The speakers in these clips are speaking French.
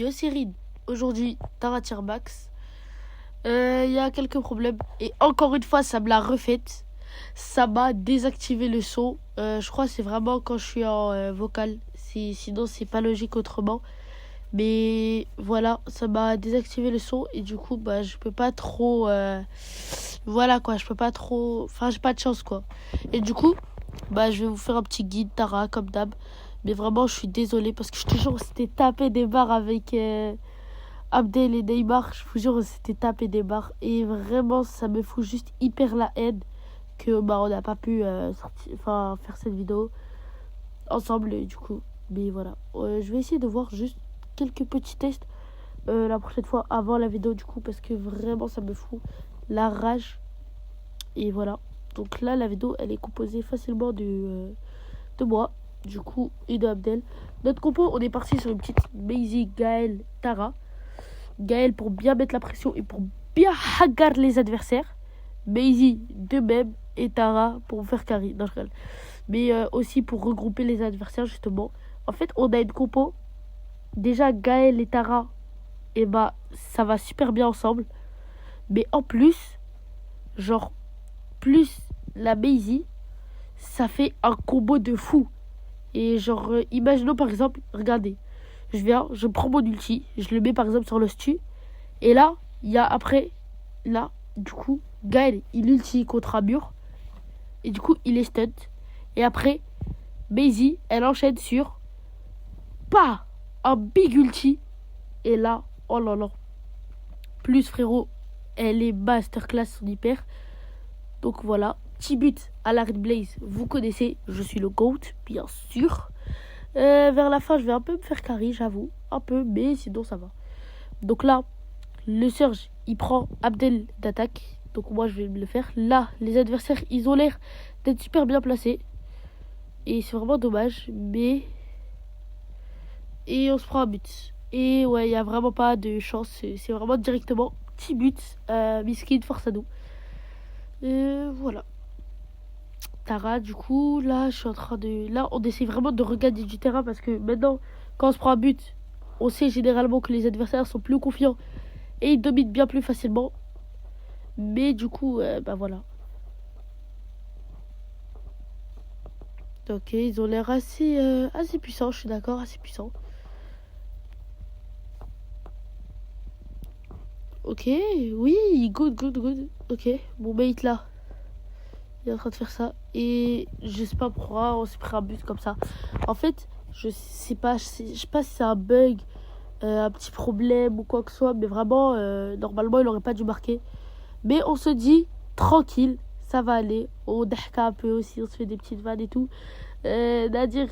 Yo Cyril, aujourd'hui Tara Max. Il y a quelques problèmes et encore une fois ça me l'a refaite. Ça m'a désactivé le son. Je crois que c'est vraiment quand je suis en vocal. Sinon c'est pas logique autrement. Mais voilà, ça m'a désactivé le son et du coup je peux pas trop. Voilà quoi, je peux pas trop. Enfin j'ai pas de chance quoi. Et du coup je vais vous faire un petit guide Tara comme d'hab. Mais vraiment je suis désolée parce que je te jure c'était tapé des barres avec Abdel et Neymar. Je vous jure c'était tapé des barres. Et vraiment ça me fout juste hyper la haine que on n'a pas pu faire cette vidéo ensemble et du coup. Mais voilà, je vais essayer de voir juste quelques petits tests la prochaine fois avant la vidéo du coup parce que vraiment ça me fout la rage. Et voilà, donc là la vidéo elle est composée facilement de moi du coup et de Abdel. Notre compo, on est parti sur une petite Maisie, Gaël, Tara. Gaël pour bien mettre la pression et pour bien hagar les adversaires. Maisie de même et Tara pour vous faire carry. Non, je rigole. Mais aussi pour regrouper les adversaires justement. En fait on a une compo. Déjà Gaël et Tara, et ça va super bien ensemble. Mais en plus, genre plus la Maisie, ça fait un combo de fou. Et genre imaginons par exemple, regardez, je prends mon ulti, je le mets par exemple sur le stu. Et là, il y a après, là, du coup, Gaël, il ulti contre un mur. Et du coup, il est stun. Et après, Maisie, elle enchaîne sur un big ulti. Et là, oh là là. Plus frérot, elle est masterclass son hyper. Donc voilà, petit but à la Red Blaze, vous connaissez, je suis le GOAT, bien sûr. Vers la fin, je vais un peu me faire carry, j'avoue. Un peu, mais sinon ça va. Donc là, le Surge, il prend Abdel d'attaque. Donc moi, je vais me le faire. Là, les adversaires, ils ont l'air d'être super bien placés. Et c'est vraiment dommage, mais... Et on se prend un but. Et ouais, il n'y a vraiment pas de chance. C'est vraiment directement petit but. Miskin, force à nous. Voilà. Tara, du coup, là, je suis en train de... Là, on essaie vraiment de regagner du terrain parce que maintenant, quand on se prend un but, on sait généralement que les adversaires sont plus confiants et ils dominent bien plus facilement. Mais du coup, voilà. Ok, ils ont l'air assez puissants, je suis d'accord, assez puissants. Ok, oui, good. Ok, mon mate là, il est en train de faire ça. Et je sais pas pourquoi on s'est pris un but comme ça. En fait, je sais pas si c'est un bug, un petit problème ou quoi que ce soit. Mais vraiment, normalement, il aurait pas dû marquer. Mais on se dit, tranquille, ça va aller. On dahka un peu aussi, on se fait des petites vannes et tout. Nadir,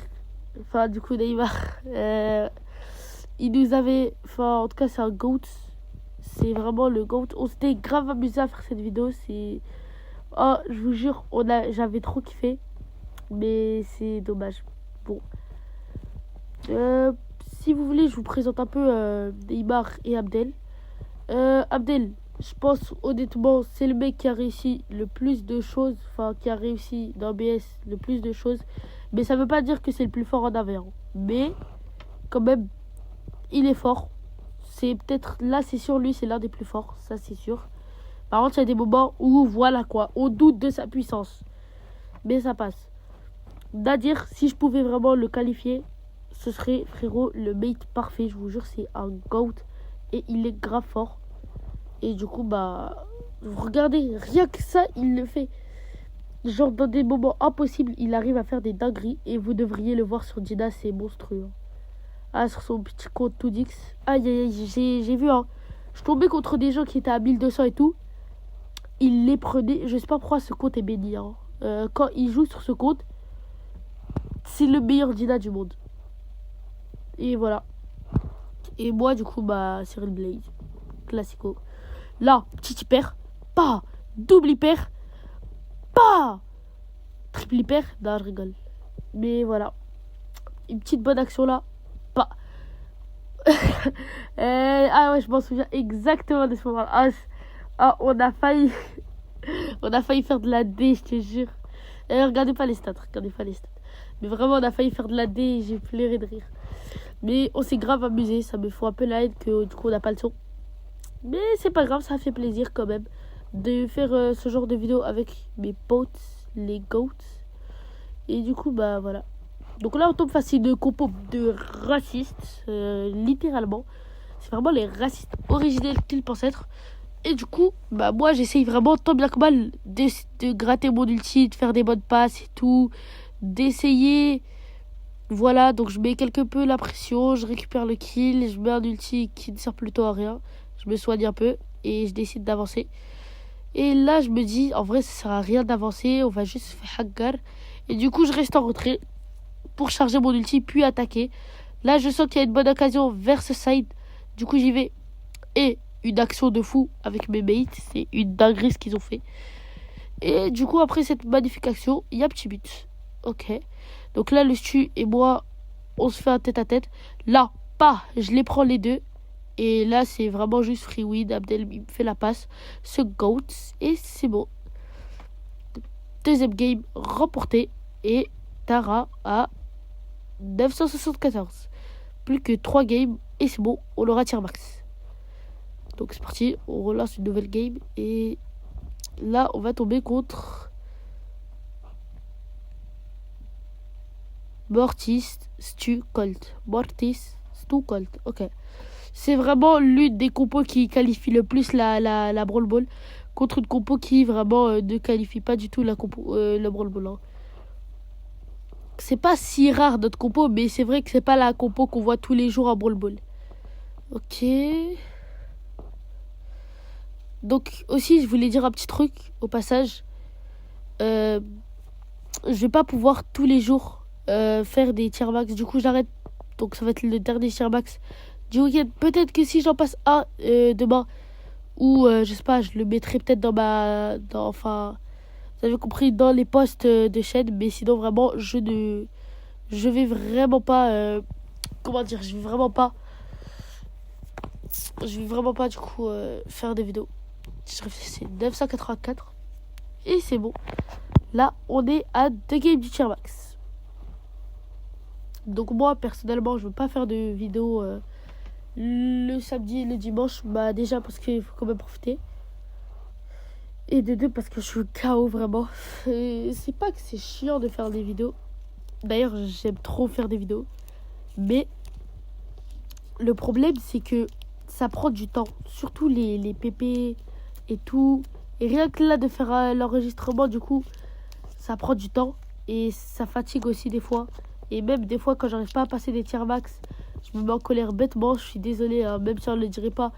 du coup, Neymar, il nous avait... en tout cas, c'est un GOAT. C'est vraiment le GOAT. On s'était grave amusé à faire cette vidéo. Oh, je vous jure, j'avais trop kiffé. Mais c'est dommage. Bon. Si vous voulez, je vous présente un peu Neymar et Abdel. Abdel, je pense honnêtement, c'est le mec qui a réussi le plus de choses. Qui a réussi dans BS le plus de choses. Mais ça veut pas dire que c'est le plus fort en AV. Mais, quand même, il est fort. C'est peut-être, là c'est sûr, lui c'est l'un des plus forts, ça c'est sûr. Par contre il y a des moments où voilà quoi, on doute de sa puissance. Mais ça passe. Nadir, si je pouvais vraiment le qualifier, ce serait frérot le mate parfait, je vous jure c'est un GOAT. Et il est grave fort. Et du coup regardez, rien que ça il le fait. Genre dans des moments impossibles, il arrive à faire des dingueries. Et vous devriez le voir sur Dina, c'est monstrueux. Sur son petit compte 2x. Aïe, j'ai vu, je tombais contre des gens qui étaient à 1200 et tout. Il les prenait. Je sais pas pourquoi ce compte est béni. Quand il joue sur ce compte, c'est le meilleur Dina du monde. Et voilà. Et moi, du coup, Cyril Blaze. Classico. Là, petit hyper. Pas. Double hyper. Pas. Triple hyper. Non, je rigole. Mais voilà. Une petite bonne action là. Pas. Ouais, je m'en souviens exactement de ce moment-là. On a failli faire de la D, je te jure. Regardez pas les stats. Mais vraiment, on a failli faire de la D et j'ai pleuré de rire. Mais on s'est grave amusé. Ça me fout un peu la haine que du coup on n'a pas le son. Mais c'est pas grave, ça fait plaisir quand même de faire ce genre de vidéo avec mes potes, les goats. Et du coup, bah voilà. Donc là, on tombe face à une compo de racistes, littéralement. C'est vraiment les racistes originels qu'ils pensent être. Et du coup, bah moi, j'essaye vraiment tant bien que mal de gratter mon ulti, de faire des bonnes passes et tout. D'essayer. Voilà, donc je mets quelque peu la pression, je récupère le kill, je mets un ulti qui ne sert plutôt à rien. Je me soigne un peu et je décide d'avancer. Et là, je me dis, en vrai, ça sert à rien d'avancer, on va juste faire Haggar. Et du coup, je reste en retrait pour charger mon ulti, puis attaquer. Là, je sens qu'il y a une bonne occasion vers ce side. Du coup, j'y vais. Et une action de fou avec mes mates. C'est une dinguerie ce qu'ils ont fait. Et du coup, après cette magnifique action, il y a petit but. Ok. Donc là, le Stu et moi, on se fait un tête-à-tête. Là, pas, je les prends les deux. Et là, c'est vraiment juste free win. Abdel il me fait la passe. Ce GOAT. Et c'est bon. Deuxième game remporté. Et Tara a 974. Plus que 3 games. Et c'est bon, on aura tier max. Donc c'est parti. On relance une nouvelle game. Et là, on va tomber contre Mortis, Stu, Colt. Mortis, Stu, Colt. Ok. C'est vraiment l'une des compos qui qualifie le plus la Brawl Ball contre une compo qui vraiment ne qualifie pas du tout le Brawl Ball. Hein. C'est pas si rare notre compo, mais c'est vrai que c'est pas la compo qu'on voit tous les jours en Brawl Ball. Ok. Donc aussi, je voulais dire un petit truc au passage. Je vais pas pouvoir tous les jours faire des tier max. Du coup, j'arrête. Donc ça va être le dernier tier max du week-end. Peut-être que si j'en passe un demain, ou je sais pas, je le mettrai peut-être enfin, vous avez compris, dans les posts de chaîne. Mais sinon, vraiment, je vais vraiment pas, comment dire, je vais vraiment pas du coup faire des vidéos. Je réfléchis, 984 et c'est bon. Là, on est à 2 games du tier max. Donc moi, personnellement, je veux pas faire de vidéos le samedi et le dimanche. Bah déjà parce qu'il faut quand même profiter. Et de deux, parce que je suis KO vraiment. C'est pas que c'est chiant de faire des vidéos. D'ailleurs, j'aime trop faire des vidéos. Mais le problème, c'est que ça prend du temps. Surtout les PP et tout. Et rien que là, de faire l'enregistrement, du coup, ça prend du temps. Et ça fatigue aussi des fois. Et même des fois, quand j'arrive pas à passer des tier max, je me mets en colère bêtement. Je suis désolée, hein, même si on ne le dirait pas.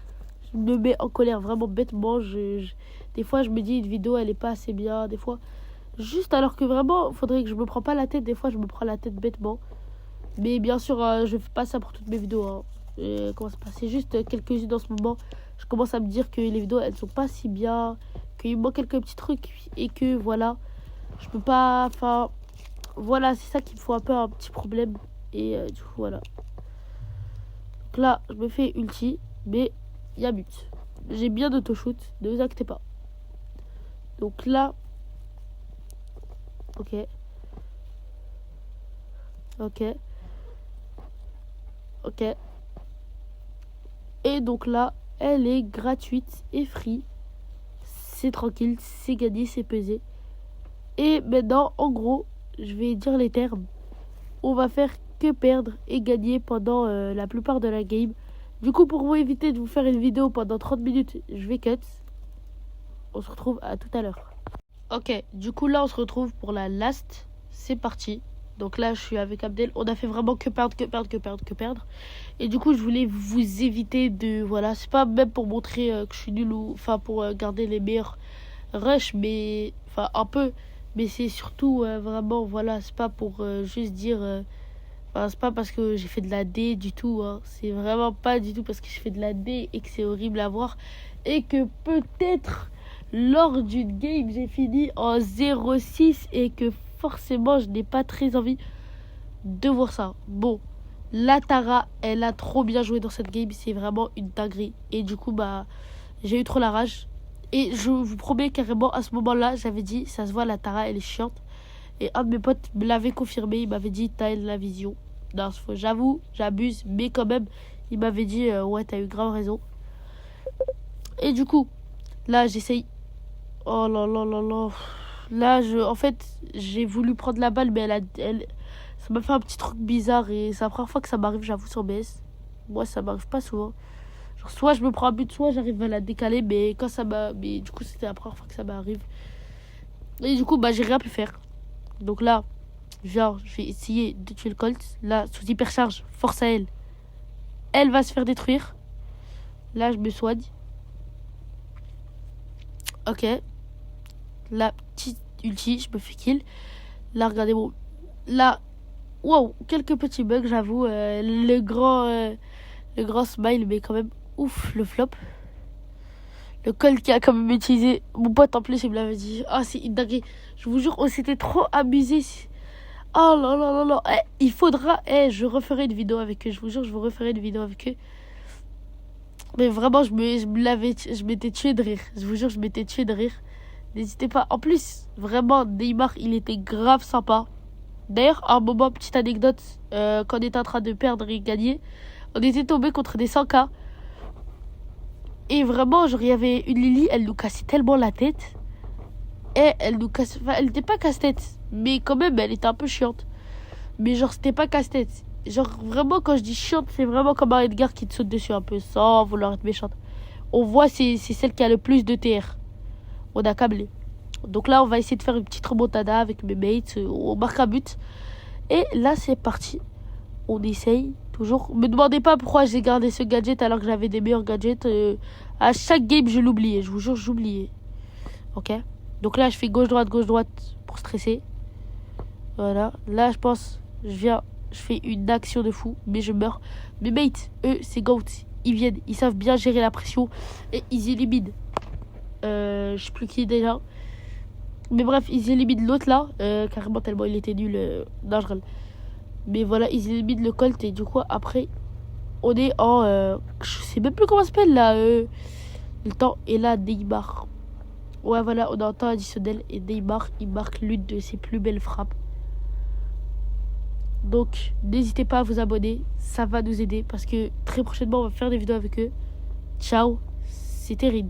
Je me mets en colère vraiment bêtement. Des fois, je me dis, une vidéo, elle est pas assez bien. Des fois, juste alors que vraiment, il faudrait que je me prends pas la tête. Des fois, je me prends la tête bêtement. Mais bien sûr, je fais pas ça pour toutes mes vidéos. Hein. Comment ça passe? C'est juste quelques-unes dans ce moment. Je commence à me dire que les vidéos, elles sont pas si bien. Qu'il me manque quelques petits trucs. Et que voilà, je peux pas... Enfin, voilà, c'est ça qui me faut un peu un petit problème. Et du coup, voilà. Donc là, je me fais ulti. Mais il y a but. J'ai bien d'auto-shoot. Ne vous inquiétez pas. Donc là... Ok. Ok. Ok. Et donc là, elle est gratuite et free. C'est tranquille, c'est gagné, c'est pesé. Et maintenant, en gros, je vais dire les termes. On va faire que perdre et gagner pendant la plupart de la game. Du coup, pour vous éviter de vous faire une vidéo pendant 30 minutes, je vais cut. On se retrouve à tout à l'heure. Ok, du coup là, on se retrouve pour la last. C'est parti. Donc là, je suis avec Abdel. On a fait vraiment que perdre, que perdre, que perdre, que perdre. Et du coup, je voulais vous éviter de... Voilà, c'est pas même pour montrer que je suis nul ou... Enfin, pour garder les meilleurs rushs, mais... Enfin, un peu. Mais c'est surtout vraiment... Voilà, c'est pas pour juste dire... Enfin, c'est pas parce que j'ai fait de la D du tout. Hein. C'est vraiment pas du tout parce que j'ai fait de la D et que c'est horrible à voir. Et que peut-être, lors d'une game, j'ai fini en 0-6 et que... Forcément, je n'ai pas très envie de voir ça. Bon, la Tara, elle a trop bien joué dans cette game. C'est vraiment une dinguerie. Et du coup, bah, j'ai eu trop la rage. Et je vous promets carrément, à ce moment-là, j'avais dit, ça se voit, la Tara, elle est chiante. Et un de mes potes me l'avait confirmé. Il m'avait dit, t'as la vision. Non, c'est faux. J'avoue, j'abuse. Mais quand même, il m'avait dit, ouais, t'as eu grave raison. Et du coup, là, j'essaye. Oh là là là là. Là, en fait, j'ai voulu prendre la balle, mais ça m'a fait un petit truc bizarre. Et c'est la première fois que ça m'arrive, j'avoue, sur BS. Moi, ça m'arrive pas souvent. Genre, soit je me prends un but, soit j'arrive à la décaler. Mais du coup, c'était la première fois que ça m'arrive. Et du coup, bah, j'ai rien pu faire. Donc là, genre, je vais essayer de tuer le Colt. Là, sous hypercharge, force à elle. Elle va se faire détruire. Là, je me soigne. Ok. La petite ulti, je me fais kill. Là, regardez bon. Là, wow, quelques petits bugs, j'avoue. Le grand smile, mais quand même, ouf, le flop. Le Colt qui a quand même utilisé. Mon pote en plus, il me l'avait dit. Ah, c'est une dinguerie. Je vous jure, on s'était trop amusé. Oh là là là là. Il faudra. Je referai une vidéo avec eux. Je vous jure, je vous referai une vidéo avec eux. Mais vraiment, je m'étais tué de rire. Je vous jure, je m'étais tué de rire. N'hésitez pas. En plus, vraiment, Neymar, il était grave sympa. D'ailleurs, un moment, petite anecdote, quand on était en train de perdre et gagner, on était tombé contre des 100K. Et vraiment, genre, il y avait une Lily, elle nous cassait tellement la tête. Et elle nous casse. Enfin, elle n'était pas casse-tête. Mais quand même, elle était un peu chiante. Mais genre, c'était pas casse-tête. Genre, vraiment, quand je dis chiante, c'est vraiment comme un Edgar qui te saute dessus un peu, sans vouloir être méchante. On voit, c'est celle qui a le plus de TR. On a câblé. Donc là, on va essayer de faire une petite remontada avec mes mates. On marque un but. Et là, c'est parti. On essaye toujours. Me demandez pas pourquoi j'ai gardé ce gadget alors que j'avais des meilleurs gadgets. À chaque game, je l'oubliais. Je vous jure, j'oubliais. Ok. Donc là, je fais gauche-droite pour stresser. Voilà. Là, je pense, je fais une action de fou, mais je meurs. Mes mates, eux, c'est GOAT. Ils viennent, ils savent bien gérer la pression et ils éliminent. Je sais plus qui déjà. Mais bref, ils éliminent l'autre là. Carrément, tellement il était nul. Non, je râle. Mais voilà, ils éliminent le Colt et du coup, après, on est en. Je sais même plus comment ça s'appelle là. Le temps. Et là, Neymar. Ouais, voilà, on est en temps additionnel. Et Neymar, il marque l'une de ses plus belles frappes. Donc, n'hésitez pas à vous abonner. Ça va nous aider parce que très prochainement, on va faire des vidéos avec eux. Ciao, c'était Rin.